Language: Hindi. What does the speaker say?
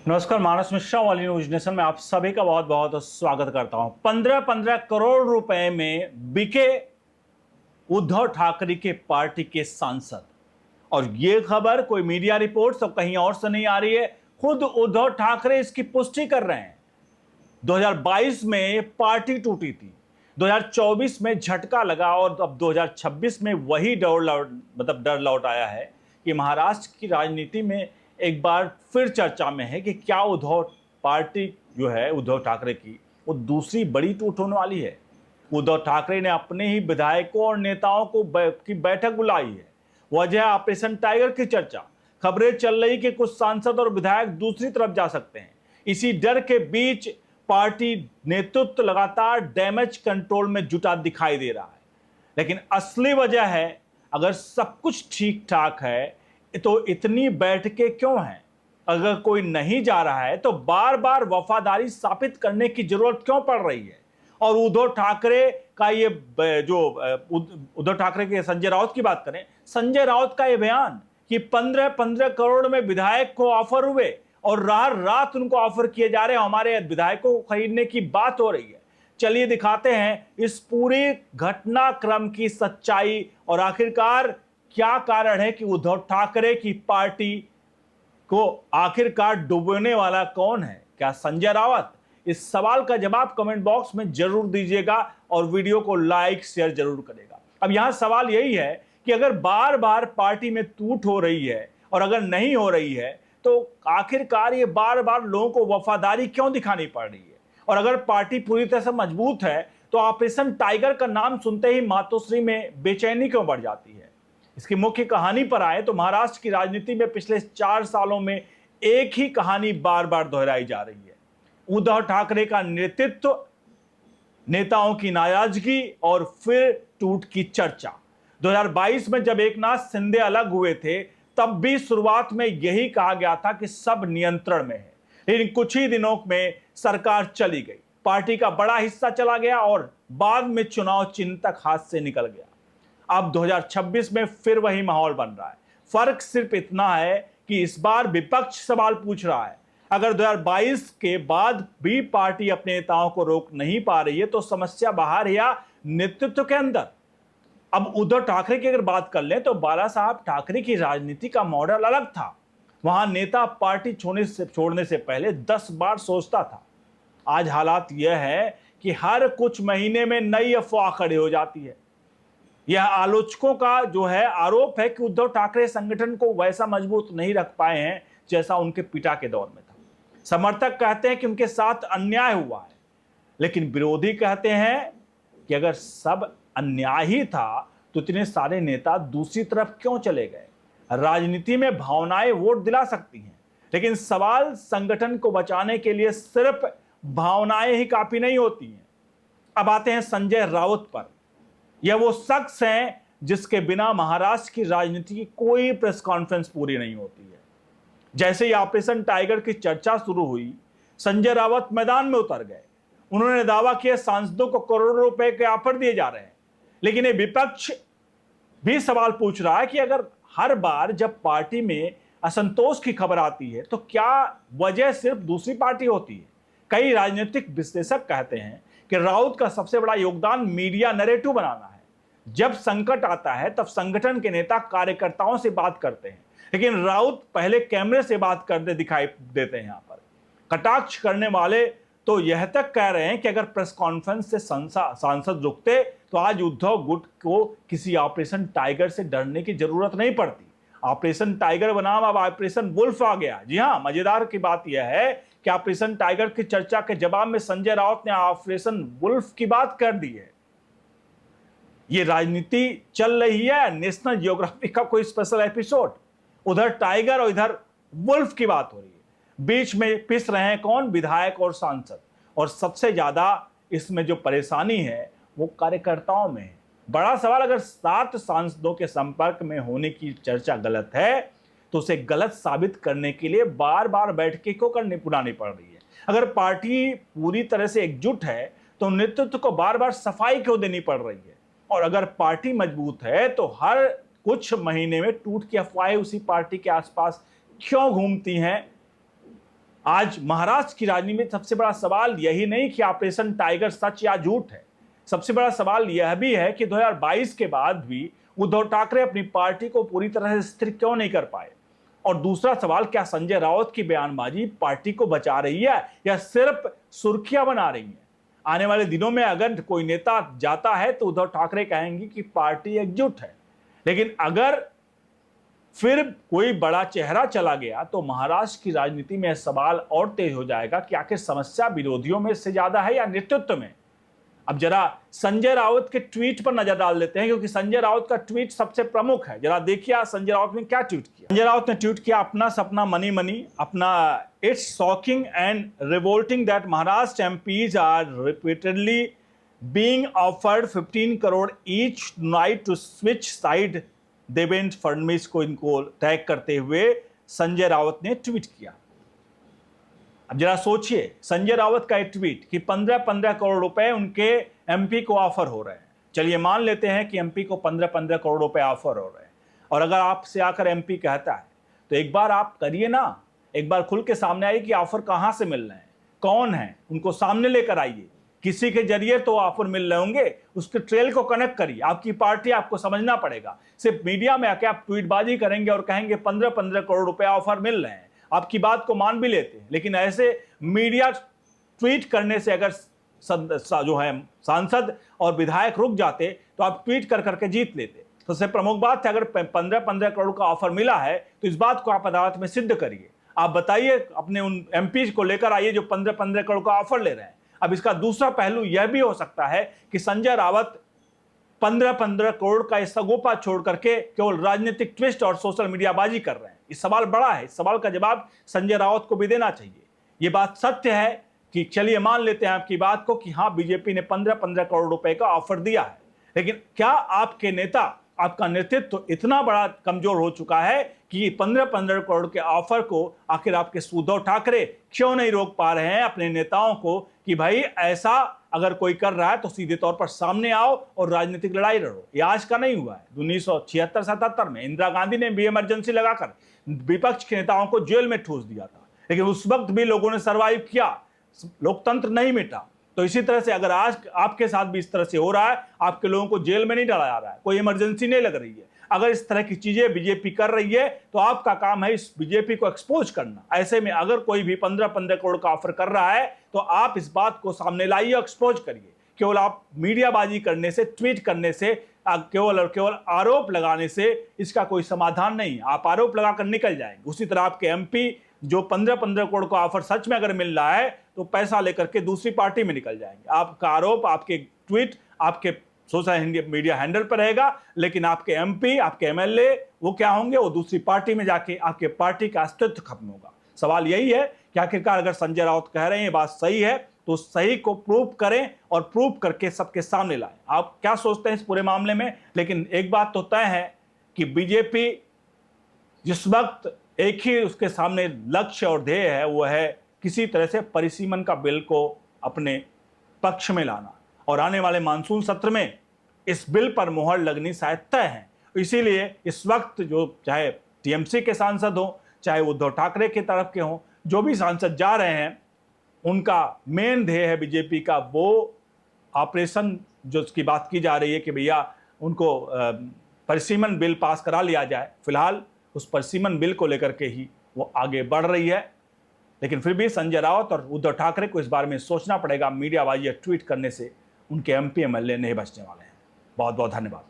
नमस्कार, मानस मिश्रा वाली न्यूज नेशन में आप सभी का बहुत बहुत स्वागत करता हूं। 15-15 करोड़ रुपए में बिके उद्धव ठाकरे के पार्टी के सांसद। और यह खबर कोई मीडिया रिपोर्ट तो कहीं और से नहीं आ रही है, खुद उद्धव ठाकरे इसकी पुष्टि कर रहे हैं। 2022 में पार्टी टूटी थी, 2024 में झटका लगा और अब 2026 में वही डर लौट आया है कि महाराष्ट्र की राजनीति में एक बार फिर चर्चा में है कि क्या उद्धव पार्टी जो है उद्धव ठाकरे की वो दूसरी बड़ी टूट होने वाली है। उद्धव ठाकरे ने अपने ही विधायकों और नेताओं की बैठक बुलाई है। वजह ऑपरेशन टाइगर की चर्चा। खबरें चल रही कि कुछ सांसद और विधायक दूसरी तरफ जा सकते हैं। इसी डर के बीच पार्टी नेतृत्व लगातार डैमेज कंट्रोल में जुटा दिखाई दे रहा है। लेकिन असली वजह है, अगर सब कुछ ठीक ठाक है तो इतनी बैठकें क्यों हैं? अगर कोई नहीं जा रहा है तो बार बार वफादारी स्थापित करने की जरूरत क्यों पड़ रही है? और उद्धव ठाकरे का ये जो उद्धव ठाकरे के संजय राउत की बात करें, संजय राउत का ये बयान कि 15-15 करोड़ में विधायक को ऑफर हुए और रात रात उनको ऑफर किए जा रहे हैं, हमारे विधायकों को खरीदने की बात हो रही है। चलिए दिखाते हैं इस पूरी घटनाक्रम की सच्चाई और आखिरकार क्या कारण है कि उद्धव ठाकरे की पार्टी को आखिरकार डुबोने वाला कौन है? क्या संजय राउत? इस सवाल का जवाब कमेंट बॉक्स में जरूर दीजिएगा और वीडियो को लाइक शेयर जरूर करेगा। अब यहां सवाल यही है कि अगर बार बार पार्टी में टूट हो रही है और अगर नहीं हो रही है तो आखिरकार ये बार बार लोगों को वफादारी क्यों दिखानी पड़ रही है? और अगर पार्टी पूरी तरह से मजबूत है तो ऑपरेशन टाइगर का नाम सुनते ही मातोश्री में बेचैनी क्यों बढ़ जाती है? इसकी मुख्य कहानी पर आए तो महाराष्ट्र की राजनीति में पिछले 4 सालों में एक ही कहानी बार बार दोहराई जा रही है। उद्धव ठाकरे का नेतृत्व, नेताओं की नाराजगी और फिर टूट की चर्चा। 2022 में जब एकनाथ शिंदे अलग हुए थे तब भी शुरुआत में यही कहा गया था कि सब नियंत्रण में है, लेकिन कुछ ही दिनों में सरकार चली गई, पार्टी का बड़ा हिस्सा चला गया और बाद में चुनाव चिन्ह तक हाथ से निकल गया। अब 2026 में फिर वही माहौल बन रहा है। फर्क सिर्फ इतना है कि इस बार विपक्ष सवाल पूछ रहा है। अगर 2022 के बाद भी पार्टी अपने नेताओं को रोक नहीं पा रही है तो समस्या बाहर या नेतृत्व के अंदर। अब उद्धव ठाकरे की अगर बात कर लें तो बाला साहब ठाकरे की राजनीति का मॉडल अलग था। वहां नेता पार्टी छोड़ने से पहले 10 बार सोचता था। आज हालात यह है कि हर कुछ महीने में नई अफवाह खड़ी हो जाती है। यह आलोचकों का जो है आरोप है कि उद्धव ठाकरे संगठन को वैसा मजबूत नहीं रख पाए हैं जैसा उनके पिता के दौर में था। समर्थक कहते हैं कि उनके साथ अन्याय हुआ है, लेकिन विरोधी कहते हैं कि अगर सब अन्याय ही था तो इतने सारे नेता दूसरी तरफ क्यों चले गए? राजनीति में भावनाएं वोट दिला सकती हैं, लेकिन सवाल संगठन को बचाने के लिए सिर्फ भावनाएं ही काफी नहीं होती हैं। अब आते हैं संजय राउत पर। यह वो शख्स हैं जिसके बिना महाराष्ट्र की राजनीति की कोई प्रेस कॉन्फ्रेंस पूरी नहीं होती है। जैसे ही ऑपरेशन टाइगर की चर्चा शुरू हुई, संजय राउत मैदान में उतर गए। उन्होंने दावा किया सांसदों को करोड़ों रुपए के ऑफर दिए जा रहे हैं, लेकिन ये विपक्ष भी सवाल पूछ रहा है कि अगर हर बार जब पार्टी में असंतोष की खबर आती है तो क्या वजह सिर्फ दूसरी पार्टी होती है? कई राजनीतिक विश्लेषक कहते हैं कि राउत का सबसे बड़ा योगदान मीडिया नैरेटिव बनाना है। जब संकट आता है तब संगठन के नेता कार्यकर्ताओं से बात करते हैं, लेकिन राउत पहले कैमरे से बात करते दिखाई देते हैं। यहां पर कटाक्ष करने वाले तो यह तक कह रहे हैं कि अगर प्रेस कॉन्फ्रेंस से सांसद रुकते तो आज उद्धव गुट को किसी ऑपरेशन टाइगर से डरने की जरूरत नहीं पड़ती। ऑपरेशन टाइगर बनाम अब ऑपरेशन वुल्फ आ गया। जी हां, मजेदार की बात यह है कि ऑपरेशन टाइगर की चर्चा के जवाब में संजय राउत ने ऑपरेशन वुल्फ की बात कर दी है। यह राजनीति चल रही है नेशनल जियोग्राफी का कोई स्पेशल एपिसोड। उधर टाइगर और इधर वुल्फ की बात हो रही है। बीच में पिस रहे हैं कौन? विधायक और सांसद। और सबसे ज्यादा इसमें जो परेशानी है वो कार्यकर्ताओं में है। बड़ा सवाल, अगर 7 सांसदों के संपर्क में होने की चर्चा गलत है तो उसे गलत साबित करने के लिए बार बार बैठकें क्यों बुलानी पड़ रही है? अगर पार्टी पूरी तरह से एकजुट है तो नेतृत्व को बार बार सफाई क्यों देनी पड़ रही है? और अगर पार्टी मजबूत है तो हर कुछ महीने में टूट की अफवाहें उसी पार्टी के आसपास क्यों घूमती हैं? आज महाराष्ट्र की राजनीति में सबसे बड़ा सवाल यही नहीं कि ऑपरेशन टाइगर सच या झूठ है, सबसे बड़ा सवाल यह भी है कि 2022 के बाद भी उद्धव ठाकरे अपनी पार्टी को पूरी तरह से स्थिर क्यों नहीं कर पाए। और दूसरा सवाल, क्या संजय राउत की बयानबाजी पार्टी को बचा रही है या सिर्फ सुर्खियां बना रही है। आने वाले दिनों में अगर कोई नेता जाता है तो उद्धव ठाकरे कहेंगे कि पार्टी एकजुट है, लेकिन अगर फिर कोई बड़ा चेहरा चला गया तो महाराष्ट्र की राजनीति में सवाल और तेज हो जाएगा कि आखिर समस्या विरोधियों में से ज्यादा है या नेतृत्व में। अब जरा संजय राउत के ट्वीट पर नजर डाल लेते हैं, क्योंकि संजय राउत का ट्वीट सबसे प्रमुख है। जरा देखिए आज संजय राउत ने क्या ट्वीट किया। संजय राउत ने ट्वीट किया, अपना सपना मनी मनी, अपना it's shocking and revolting that Maharashtra MPs are repeatedly being offered 15 crore each night to switch side. Devendra Fadnavis को इनको टैग करते हुए संजय राउत ने ट्वीट किया। अब जरा सोचिए संजय राउत का एक ट्वीट कि 15-15 करोड़ रुपए उनके एमपी को ऑफर हो रहे हैं। चलिए मान लेते हैं कि एमपी को 15-15 करोड़ रुपए ऑफर हो रहे हैं, और अगर आपसे आकर एमपी कहता है तो एक बार आप करिए ना, एक बार खुल के सामने आइए कि ऑफर कहां से मिल रहे हैं, कौन है, उनको सामने लेकर आइए। किसी के जरिए तो ऑफर मिल रहे होंगे, उसके ट्रेल को कनेक्ट करिए। आपकी पार्टी आपको समझना पड़ेगा। सिर्फ मीडिया में आके आप ट्वीटबाजी करेंगे और कहेंगे 15-15 करोड़ रुपए ऑफर मिल रहे हैं, आपकी बात को मान भी लेते हैं, लेकिन ऐसे मीडिया ट्वीट करने से अगर जो है सांसद और विधायक रुक जाते तो आप ट्वीट कर करके जीत लेते। तो सबसे प्रमुख बात है, अगर 15-15 करोड़ का ऑफर मिला है तो इस बात को आप अदालत में सिद्ध करिए। आप बताइए, अपने उन एमपी को लेकर आइए जो 15-15 करोड़ का ऑफर ले रहे हैं। अब इसका दूसरा पहलू यह भी हो सकता है कि संजय राउत 15-15 करोड़ का सगोपा छोड़ करके केवल राजनीतिक ट्विस्ट और सोशल मीडिया बाजी कर रहे हैं। ये सवाल बड़ा है, इस सवाल का जवाब संजय राउत को भी देना चाहिए। ये बात सत्य है कि चलिए मान लेते हैं आपकी बात को कि हाँ बीजेपी ने 15-15 करोड़ रुपए का ऑफर दिया है, लेकिन क्या आपके नेता, आपका नेतृत्व इतना बड़ा कमजोर हो चुका है कि 15-15 करोड़ के ऑफर को आखिर आपके उद्धव ठाकरे क्यों नहीं रोक पा रहे हैं अपने नेताओं को कि भाई ऐसा अगर कोई कर रहा है तो सीधे तौर पर सामने आओ और राजनीतिक लड़ाई लड़ो। ये आज का नहीं हुआ है। 1976-77 में इंदिरा गांधी ने भी इमरजेंसी लगाकर विपक्ष के नेताओं को जेल में ठूस दिया था, लेकिन उस वक्त भी लोगों ने सर्वाइव किया, लोकतंत्र नहीं मिटा। तो इसी तरह से अगर आज आपके साथ भी इस तरह से हो रहा है, आपके लोगों को जेल में नहीं डाला जा रहा है, कोई इमरजेंसी नहीं लग रही है, अगर इस तरह की चीजें बीजेपी कर रही है तो आपका काम है इस बीजेपी को एक्सपोज करना। ऐसे में अगर कोई भी 15-15 करोड़ का ऑफर कर रहा है तो आप इस बात को सामने लाइए, एक्सपोज करिए। केवल आप मीडियाबाजी करने से, ट्वीट करने से, केवल और केवल आरोप लगाने से इसका कोई समाधान नहीं है। आप आरोप लगाकर निकल जाएंगे। उसी तरह आपके एमपी जो 15-15 करोड़ का ऑफर सच में अगर मिल रहा है तो पैसा लेकर के दूसरी पार्टी में निकल जाएंगे। आपका आरोप, आपके ट्वीट, आपके सोशल मीडिया हैंडल पर रहेगा, लेकिन आपके एमपी, आपके एमएलए वो क्या होंगे, वो दूसरी पार्टी में जाके आपके पार्टी का अस्तित्व खत्म होगा। सवाल यही है कि आखिरकार अगर संजय राउत कह रहे हैं ये बात सही है तो सही को प्रूव करें और प्रूव करके सबके सामने लाएं। आप क्या सोचते हैं इस पूरे मामले में? लेकिन एक बात तो तय है कि बीजेपी जिस वक्त एक ही उसके सामने लक्ष्य और ध्येय है, वो है किसी तरह से परिसीमन का बिल को अपने पक्ष में लाना, और आने वाले मानसून सत्र में इस बिल पर मुहर लगनी शायद तय है। इसीलिए इस वक्त जो चाहे टीएमसी के सांसद हो, चाहे उद्धव ठाकरे की तरफ के हों, जो भी सांसद जा रहे हैं उनका मेन ध्येय है बीजेपी का वो ऑपरेशन जो उसकी बात की जा रही है कि भैया उनको परिसीमन बिल पास करा लिया जाए। फिलहाल उस परिसीमन बिल को लेकर के ही वो आगे बढ़ रही है, लेकिन फिर भी संजय राउत और उद्धव ठाकरे को इस बारे में सोचना पड़ेगा। मीडियाबाजी या ट्वीट करने से उनके एमपी एमएलए नहीं बचने वाले हैं। बहुत बहुत धन्यवाद।